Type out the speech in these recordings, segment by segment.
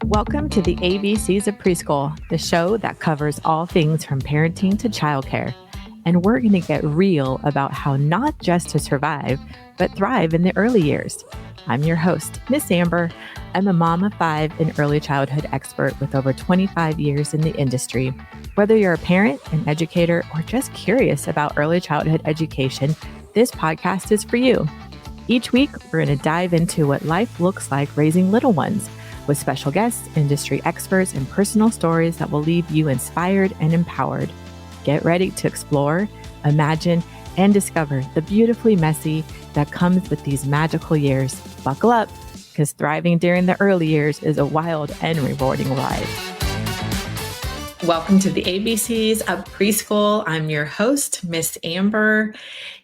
Welcome to the ABCs of Preschool, the show that covers all things from parenting to childcare. And we're going to get real about how not just to survive, but thrive in the early years. I'm your host, Miss Amber. I'm a mom of 5 and early childhood expert with over 25 years in the industry. Whether you're a parent, an educator, or just curious about early childhood education, this podcast is for you. Each week, we're going to dive into what life looks like raising little ones, with special guests, industry experts, and personal stories that will leave you inspired and empowered. Get ready to explore, imagine, and discover the beautifully messy that comes with these magical years. Buckle up, because thriving during the early years is a wild and rewarding ride. Welcome to the ABCs of Preschool. I'm your host, Miss Amber,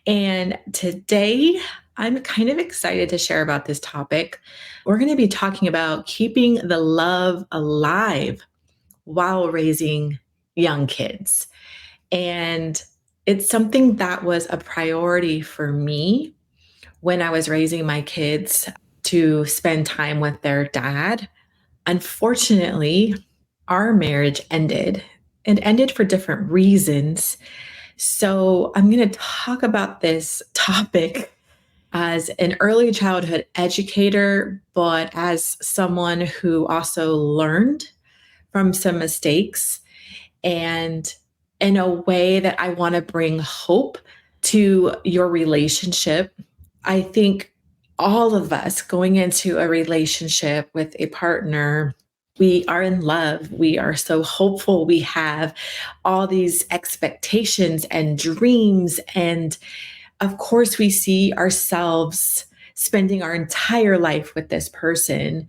and today I'm kind of excited to share about this topic. We're going to be talking about keeping the love alive while raising young kids. And it's something that was a priority for me when I was raising my kids, to spend time with their dad. Unfortunately, our marriage ended. It ended for different reasons. So I'm going to talk about this topic as an early childhood educator, but as someone who also learned from some mistakes, and in a way that I want to bring hope to your relationship. I think all of us going into a relationship with a partner, we are in love. We are so hopeful. We have all these expectations and dreams, and of course, we see ourselves spending our entire life with this person.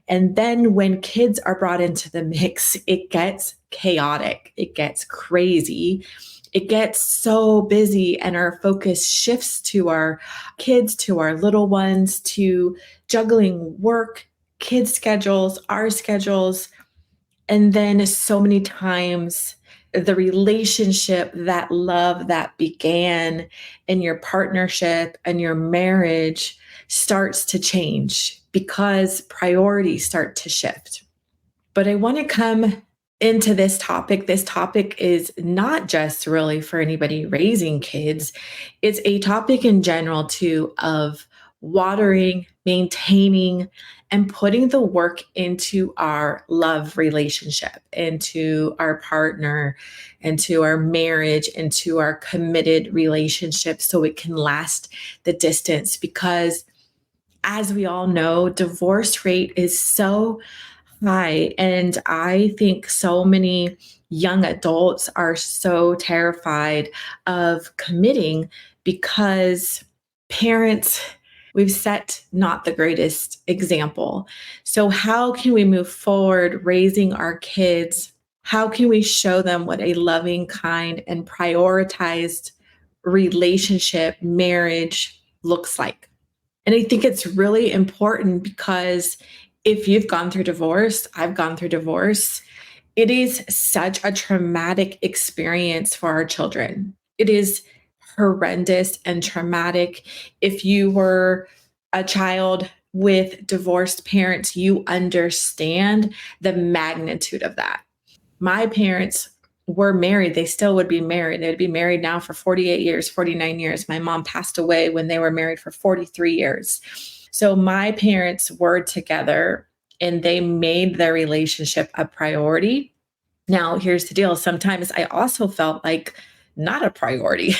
And then when kids are brought into the mix, it gets chaotic. It gets crazy. It gets so busy, and our focus shifts to our kids, to our little ones, to juggling work, kids' schedules, our schedules. And then so many times, the relationship, that love that began in your partnership and your marriage starts to change because priorities start to shift. But I want to come into this topic. This topic is not just really for anybody raising kids. It's a topic in general too, of watering, maintaining, and putting the work into our love relationship, into our partner, into our marriage, into our committed relationship, so it can last the distance. Because as we all know, divorce rate is so high. And I think so many young adults are so terrified of committing because parents, we've set not the greatest example. So how can we move forward raising our kids? How can we show them what a loving, kind, and prioritized relationship, marriage looks like? And I think it's really important because if you've gone through divorce, I've gone through divorce, it is such a traumatic experience for our children. It is horrendous and traumatic. If you were a child with divorced parents, you understand the magnitude of that. My parents were married. They still would be married. They'd be married now for 48 years, 49 years. My mom passed away when they were married for 43 years. So my parents were together and they made their relationship a priority. Now, here's the deal. Sometimes I also felt like not a priority.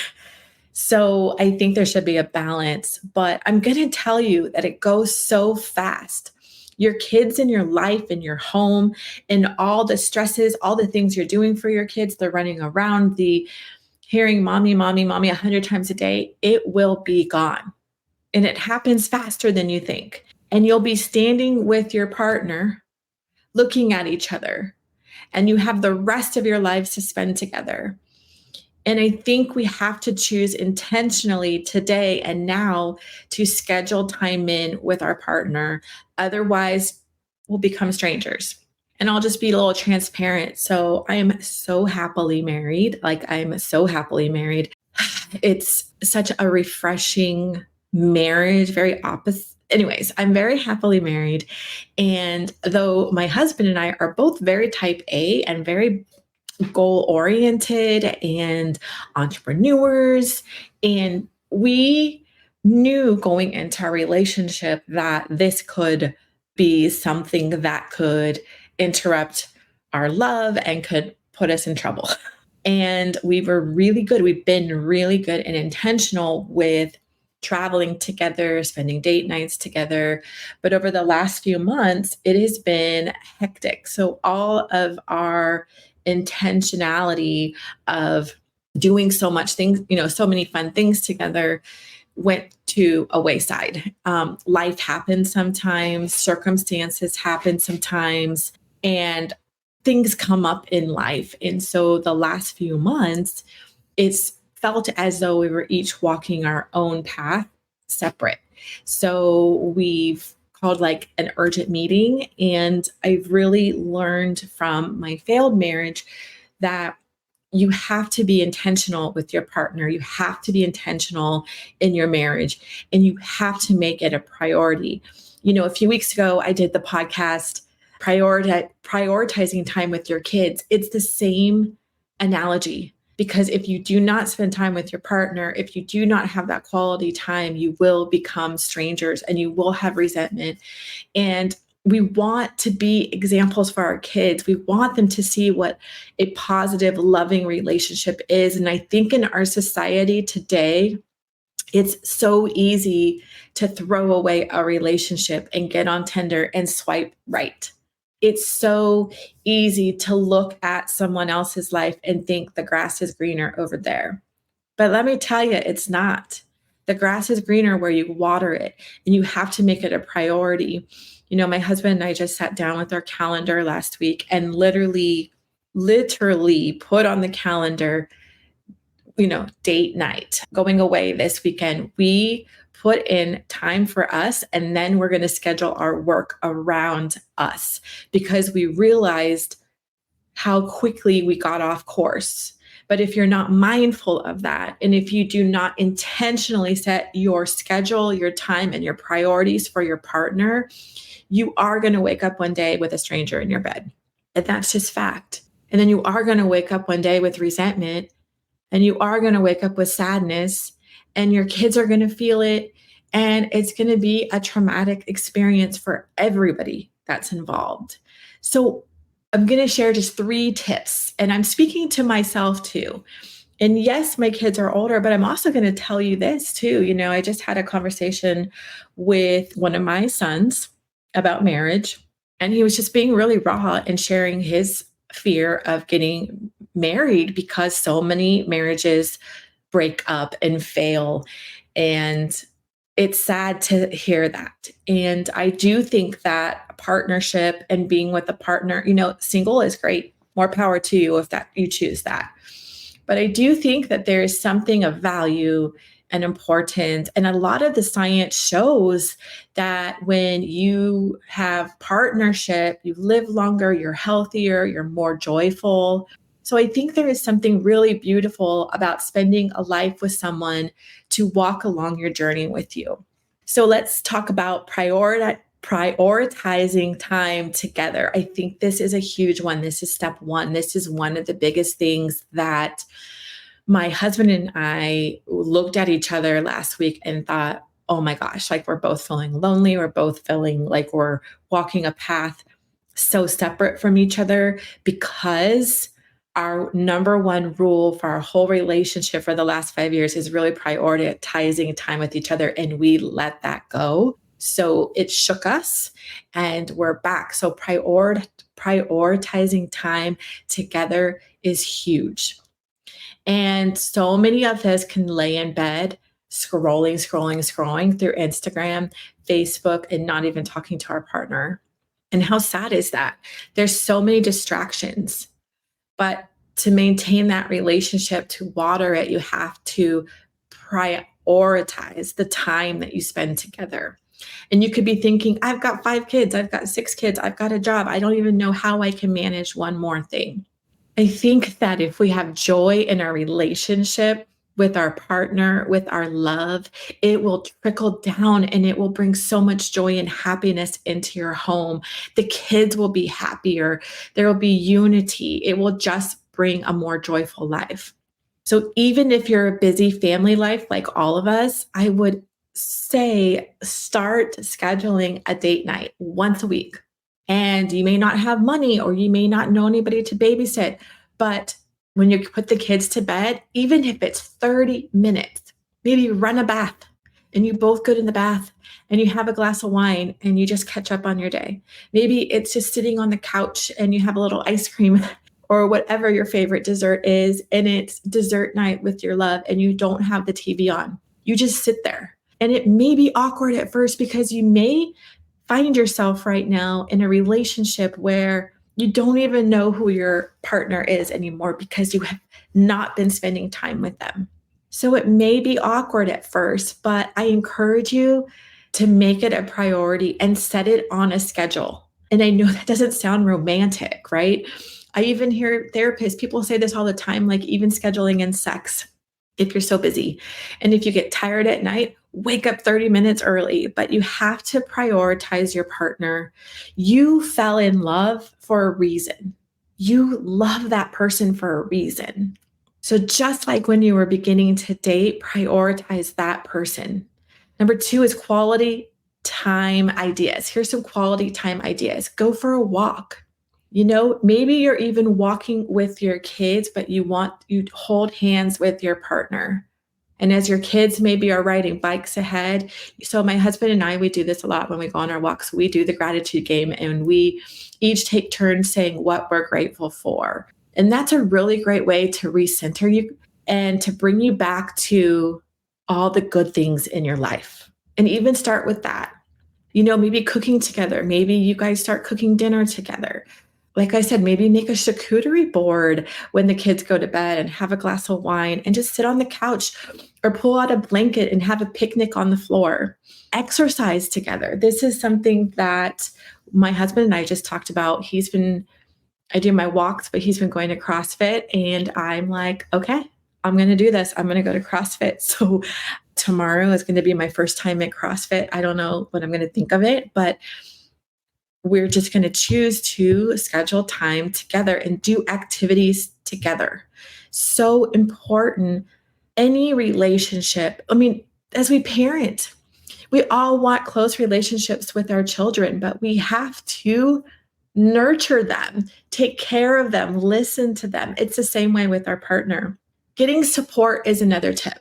So I think there should be a balance, but I'm going to tell you that it goes so fast. Your kids in your life, in your home, and all the stresses, all the things you're doing for your kids, they're running around, the hearing mommy, mommy, mommy 100 times a day, it will be gone. And it happens faster than you think. And you'll be standing with your partner, looking at each other, and you have the rest of your lives to spend together. And I think we have to choose intentionally today and now to schedule time in with our partner. Otherwise, we'll become strangers. And I'll just be a little transparent. So I am so happily married. It's such a refreshing marriage, very opposite. Anyways, I'm very happily married. And though my husband and I are both very type A and very goal oriented and entrepreneurs, and we knew going into our relationship that this could be something that could interrupt our love and could put us in trouble. And we were really good. We've been really good and intentional with traveling together, spending date nights together. But over the last few months, it has been hectic. So all of our intentionality of doing so much things, so many fun things together went to a wayside. Life happens sometimes, circumstances happen sometimes, and things come up in life. And so the last few months, it's felt as though we were each walking our own path separate. So we've called like an urgent meeting, and I've really learned from my failed marriage that you have to be intentional with your partner. You have to be intentional in your marriage, and you have to make it a priority. A few weeks ago, I did the podcast, prioritizing time with your kids. It's the same analogy, because if you do not spend time with your partner, if you do not have that quality time, you will become strangers and you will have resentment. And we want to be examples for our kids. We want them to see what a positive, loving relationship is. And I think in our society today, it's so easy to throw away a relationship and get on Tinder and swipe right. It's so easy to look at someone else's life and think the grass is greener over there. But let me tell you, it's not. The grass is greener where you water it, and you have to make it a priority. My husband and I just sat down with our calendar last week and literally put on the calendar, date night, going away this weekend. We put in time for us, and then we're going to schedule our work around us, because we realized how quickly we got off course. But if you're not mindful of that, and if you do not intentionally set your schedule, your time, and your priorities for your partner, you are going to wake up one day with a stranger in your bed. And that's just fact. And then you are going to wake up one day with resentment, and you are going to wake up with sadness, and your kids are going to feel it. And it's going to be a traumatic experience for everybody that's involved. So I'm going to share just 3 tips, and I'm speaking to myself too. And yes, my kids are older, but I'm also going to tell you this too. I just had a conversation with one of my sons about marriage, and he was just being really raw and sharing his fear of getting married because so many marriages break up and fail. And it's sad to hear that. And I do think that partnership and being with a partner, single is great. More power to you if that you choose that. But I do think that there is something of value and importance. And a lot of the science shows that when you have partnership, you live longer, you're healthier, you're more joyful. So I think there is something really beautiful about spending a life with someone to walk along your journey with you. So let's talk about prioritizing time together. I think this is a huge one. This is step 1. This is one of the biggest things that my husband and I looked at each other last week and thought, oh my gosh, like we're both feeling lonely. We're both feeling like we're walking a path so separate from each other, because our number one rule for our whole relationship for the last 5 years is really prioritizing time with each other. And we let that go. So it shook us, and we're back. So prioritizing time together is huge. And so many of us can lay in bed scrolling through Instagram, Facebook, and not even talking to our partner. And how sad is that? There's so many distractions. But to maintain that relationship, to water it, you have to prioritize the time that you spend together. And you could be thinking, I've got 5 kids, I've got 6 kids, I've got a job. I don't even know how I can manage one more thing. I think that if we have joy in our relationship, with our partner, with our love, it will trickle down and it will bring so much joy and happiness into your home. The kids will be happier. There will be unity. It will just bring a more joyful life. So even if you're a busy family life like all of us, I would say start scheduling a date night once a week. And you may not have money or you may not know anybody to babysit, but when you put the kids to bed, even if it's 30 minutes, maybe you run a bath and you both go to the bath and you have a glass of wine and you just catch up on your day. Maybe it's just sitting on the couch and you have a little ice cream or whatever your favorite dessert is, and it's dessert night with your love and you don't have the TV on. You just sit there. And it may be awkward at first because you may find yourself right now in a relationship where you don't even know who your partner is anymore because you have not been spending time with them. So it may be awkward at first, but I encourage you to make it a priority and set it on a schedule. And I know that doesn't sound romantic, right? I even hear therapists, people say this all the time, like even scheduling in sex if you're so busy. And if you get tired at night, wake up 30 minutes early, but you have to prioritize your partner. You fell in love for a reason. You love that person for a reason. So just like when you were beginning to date, prioritize that person. Number 2 is quality time ideas. Here's some quality time ideas. Go for a walk. Maybe you're even walking with your kids, but you hold hands with your partner. And as your kids maybe are riding bikes ahead. So my husband and I, we do this a lot when we go on our walks. We do the gratitude game and we each take turns saying what we're grateful for. And that's a really great way to recenter you and to bring you back to all the good things in your life. And even start with that. Maybe cooking together. Maybe you guys start cooking dinner together. Like I said, maybe make a charcuterie board when the kids go to bed and have a glass of wine and just sit on the couch or pull out a blanket and have a picnic on the floor. Exercise together. This is something that my husband and I just talked about. I do my walks, but he's been going to CrossFit and I'm like, okay, I'm going to do this. I'm going to go to CrossFit. So tomorrow is going to be my first time at CrossFit. I don't know what I'm going to think of it, but we're just going to choose to schedule time together and do activities together. So important. Any relationship, as we parent, we all want close relationships with our children, but we have to nurture them, take care of them, listen to them. It's the same way with our partner. Getting support is another tip.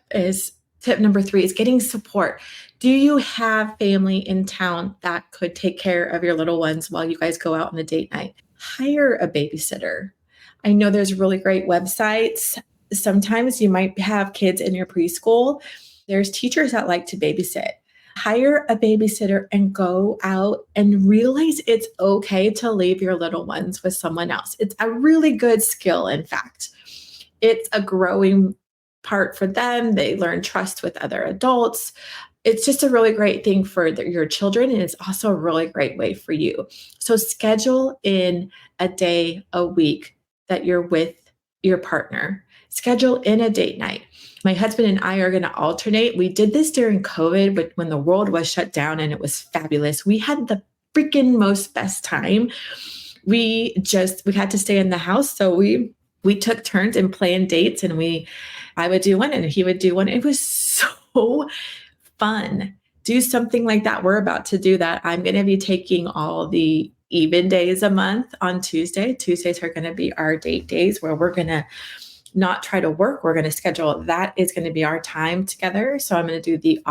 Tip number 3 is getting support. Do you have family in town that could take care of your little ones while you guys go out on a date night? Hire a babysitter. I know there's really great websites. Sometimes you might have kids in your preschool. There's teachers that like to babysit. Hire a babysitter and go out and realize it's okay to leave your little ones with someone else. It's a really good skill, in fact. It's a growing part for them. They learn trust with other adults. It's just a really great thing for your children, and it's also a really great way for you. So schedule in a day a week that you're with your partner. Schedule in a date night. My husband and I are going to alternate. We did this during COVID, but when the world was shut down, and it was fabulous. We had the freaking most best time. We had to stay in the house, so we took turns and planned dates, and I would do one and he would do one. It was so fun. Do something like that. We're about to do that. I'm going to be taking all the even days a month on Tuesday. Tuesdays are going to be our date days where we're going to not try to work. We're going to schedule. That is going to be our time together. So I'm going to do the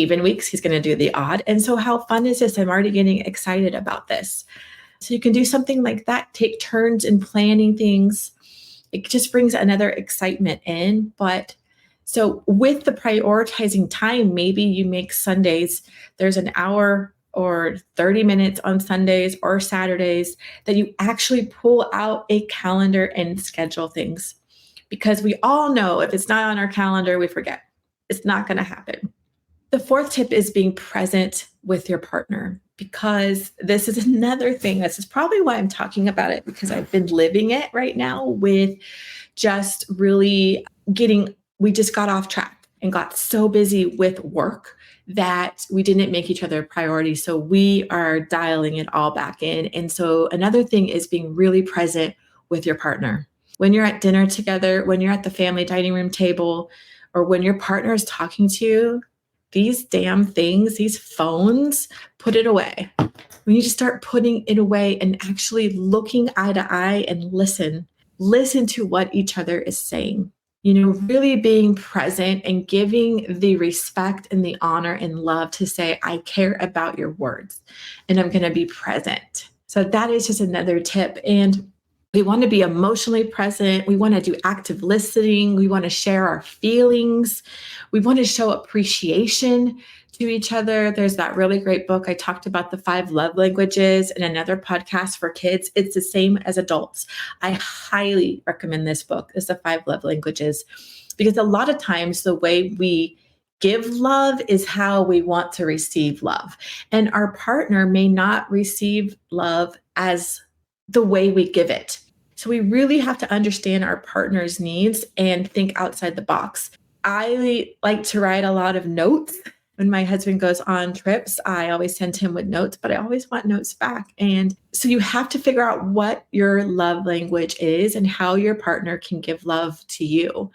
even weeks. He's going to do the odd. And so how fun is this? I'm already getting excited about this. So you can do something like that. Take turns in planning things. It just brings another excitement in. But so with the prioritizing time, maybe you make Sundays, there's an hour or 30 minutes on Sundays or Saturdays that you actually pull out a calendar and schedule things. Because we all know if it's not on our calendar, we forget. It's not going to happen. The 4th tip is being present with your partner, because this is another thing. This is probably why I'm talking about it, because I've been living it right now with just really getting we just got off track and got so busy with work that we didn't make each other a priority. So we are dialing it all back in. And so another thing is being really present with your partner. When you're at dinner together, when you're at the family dining room table, or when your partner is talking to you, these damn things, these phones, put it away. We need to start putting it away and actually looking eye to eye and listen to what each other is saying. Really being present and giving the respect and the honor and love to say, I care about your words and I'm going to be present. So that is just another tip. And we want to be emotionally present. We want to do active listening. We want to share our feelings. We want to show appreciation to each other. There's that really great book. I talked about the 5 love languages in another podcast for kids. It's the same as adults. I highly recommend this book. It's the 5 love languages, because a lot of times the way we give love is how we want to receive love. And our partner may not receive love as the way we give it. So we really have to understand our partner's needs and think outside the box. I like to write a lot of notes. When my husband goes on trips, I always send him with notes, but I always want notes back. And so you have to figure out what your love language is and how your partner can give love to you.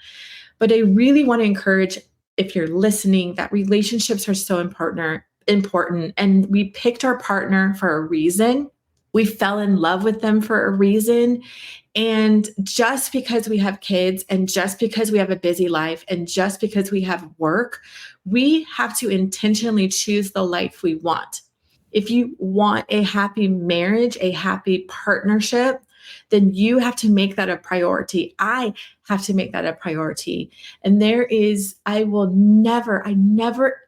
But I really want to encourage, if you're listening, that relationships are so important. And we picked our partner for a reason. We fell in love with them for a reason. And just because we have kids and just because we have a busy life and just because we have work, we have to intentionally choose the life we want. If you want a happy marriage, a happy partnership, then you have to make that a priority. I have to make that a priority. And I never,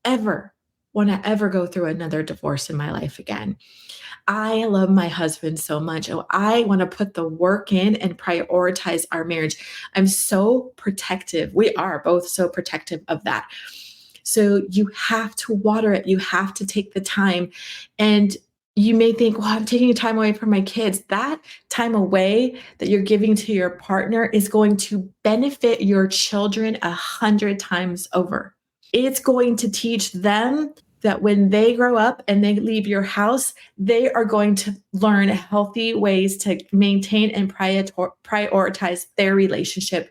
ever want to ever go through another divorce in my life again. I love my husband so much. Oh, I want to put the work in and prioritize our marriage. I'm so protective. We are both so protective of that. So you have to water it. You have to take the time. And you may think, well, I'm taking time away from my kids. That time away that you're giving to your partner is going to benefit your children 100 times over. It's going to teach them that when they grow up and they leave your house, they are going to learn healthy ways to maintain and prioritize their relationship.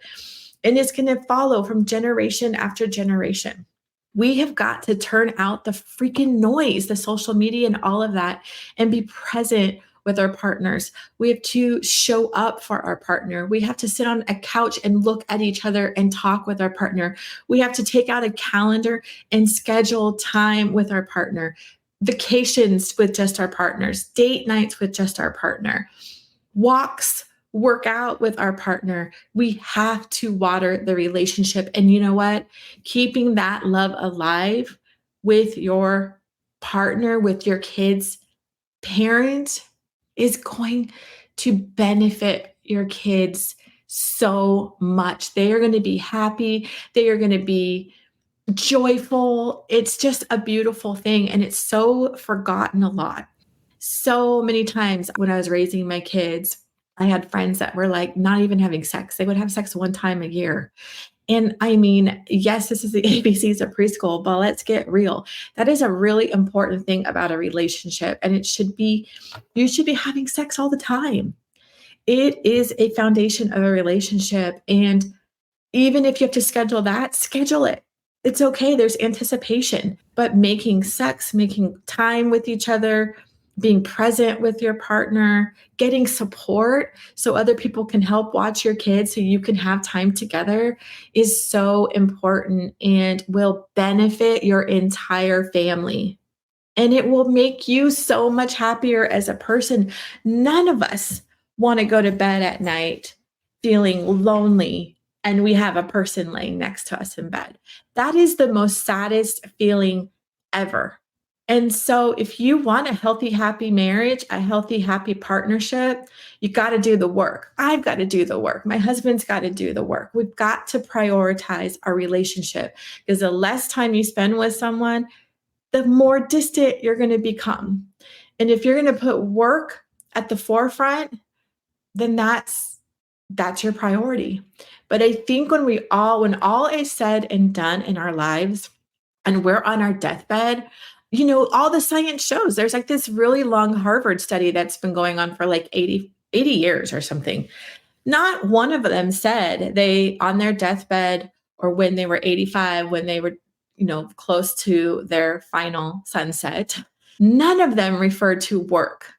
And it's going to follow from generation after generation. We have got to turn out the freaking noise, the social media and all of that, and be present with our partners. We have to show up for our partner. We have to sit on a couch and look at each other and talk with our partner. We have to take out a calendar and schedule time with our partner, vacations with just our partners, date nights with just our partner, walks, work out with our partner. We have to water the relationship. And you know what? Keeping that love alive with your partner, with your kids, parent, is going to benefit your kids so much. They are going to be happy. They are going to be joyful. It's just a beautiful thing. And it's so forgotten a lot. So many times when I was raising my kids, I had friends that were like not even having sex. They would have sex one time a year. And I mean, yes, this is the ABCs of preschool, but let's get real. That is a really important thing about a relationship. And you should be having sex all the time. It is a foundation of a relationship. And even if you have to schedule it. It's okay. There's anticipation, but making time with each other, being present with your partner, getting support so other people can help watch your kids so you can have time together is so important and will benefit your entire family. And it will make you so much happier as a person. None of us want to go to bed at night feeling lonely and we have a person laying next to us in bed. That is the most saddest feeling ever. And so if you want a healthy, happy marriage, a healthy, happy partnership, you got to do the work. I've got to do the work. My husband's got to do the work. We've got to prioritize our relationship, because the less time you spend with someone, the more distant you're going to become. And if you're going to put work at the forefront, then that's your priority. But I think when all is said and done in our lives and we're on our deathbed, all the science shows there's like this really long Harvard study that's been going on for like 80 years or something. Not one of them said they, on their deathbed or when they were 85, when they were, close to their final sunset, none of them referred to work.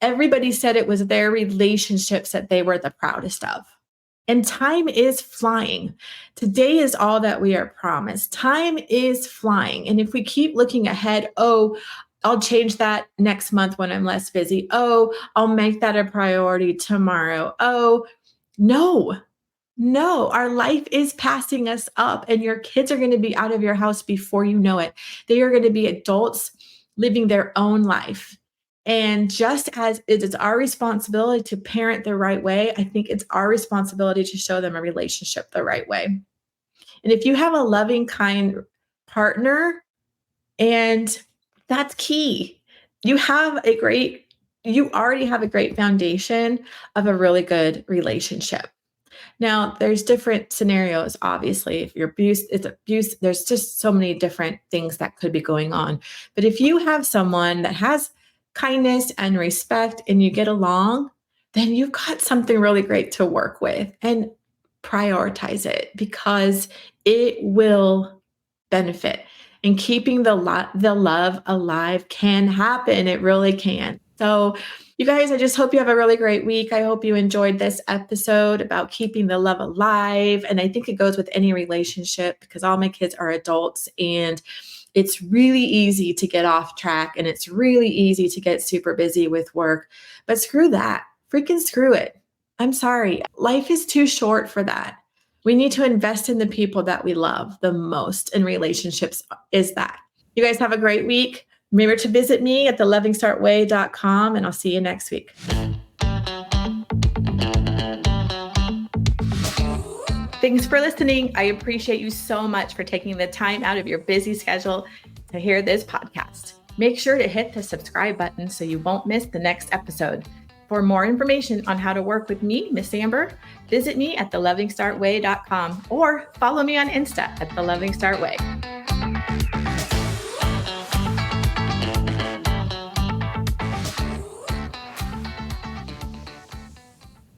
Everybody said it was their relationships that they were the proudest of. And time is flying. Today is all that we are promised. Time is flying. And if we keep looking ahead, I'll change that next month when I'm less busy. I'll make that a priority tomorrow. No, our life is passing us up, and your kids are going to be out of your house before you know it. They are going to be adults living their own life. And just as it is our responsibility to parent the right way, I think it's our responsibility to show them a relationship the right way. And if you have a loving, kind partner, and that's key, you already have a great foundation of a really good relationship. Now, there's different scenarios, obviously. If you're it's abuse, there's just so many different things that could be going on. But if you have someone that has kindness and respect and you get along, then you've got something really great to work with, and prioritize it because it will benefit. And keeping the love alive can happen. It really can. So you guys, I just hope you have a really great week. I hope you enjoyed this episode about keeping the love alive. And I think it goes with any relationship because all my kids are adults, and it's really easy to get off track, and it's really easy to get super busy with work. But screw that. Freaking screw it. I'm sorry. Life is too short for that. We need to invest in the people that we love the most, and relationships is that. You guys have a great week. Remember to visit me at thelovingstartway.com, and I'll see you next week. Thanks for listening. I appreciate you so much for taking the time out of your busy schedule to hear this podcast. Make sure to hit the subscribe button so you won't miss the next episode. For more information on how to work with me, Miss Amber, visit me at thelovingstartway.com or follow me on Insta at thelovingstartway.